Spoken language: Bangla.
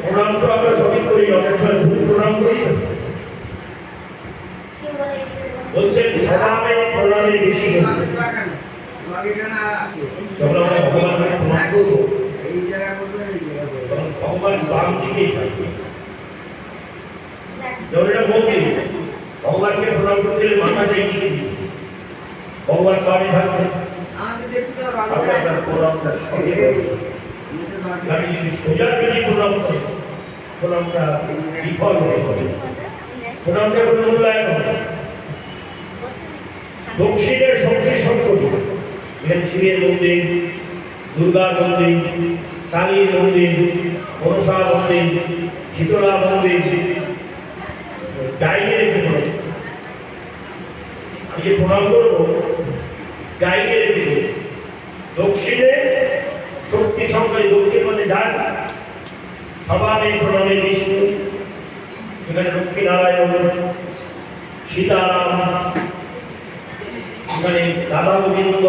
প্রণাম তো আমরা সঠিক করি, অনেক সময় ভুল প্রণাম করি। বলছেন স্বভাবে প্রণামে বিষ্ণু, যখন আমরা ভগবানকে প্রণাম করবো তখন ভগবান বাম দিকেই থাকবে। যেমন এটা মন্দির, ভগবানকে প্রণাম করতে গেলে মাথাটা এগিয়ে দিবে, ভগবান বামে থাকবে, আপনার প্রণামটা সঠিক হবে। যদি সোজাসুজি প্রণাম করে প্রণামটা বিফল হয়ে যাবে, প্রণামটা কোনো মূল্যায়ন হবে। দক্ষিণের শক্তি সংসদ, এখানে শিবের মন্দির, দুর্গার মন্দির, কালীর মন্দির, মনসা মন্দির, শীতলা মন্দির, গাইয়ে রেখে পড়ে আমি যে প্রণাম করবো গাইয়ে রেখে দক্ষিণে শক্তি সংখ্যায়, দক্ষিণ মানে ডান, স্বভাবে প্রণামে বিষ্ণু, এখানে লক্ষ্মীনারায়ণ, সীতারাম, এখানে রাধা গোবিন্দ।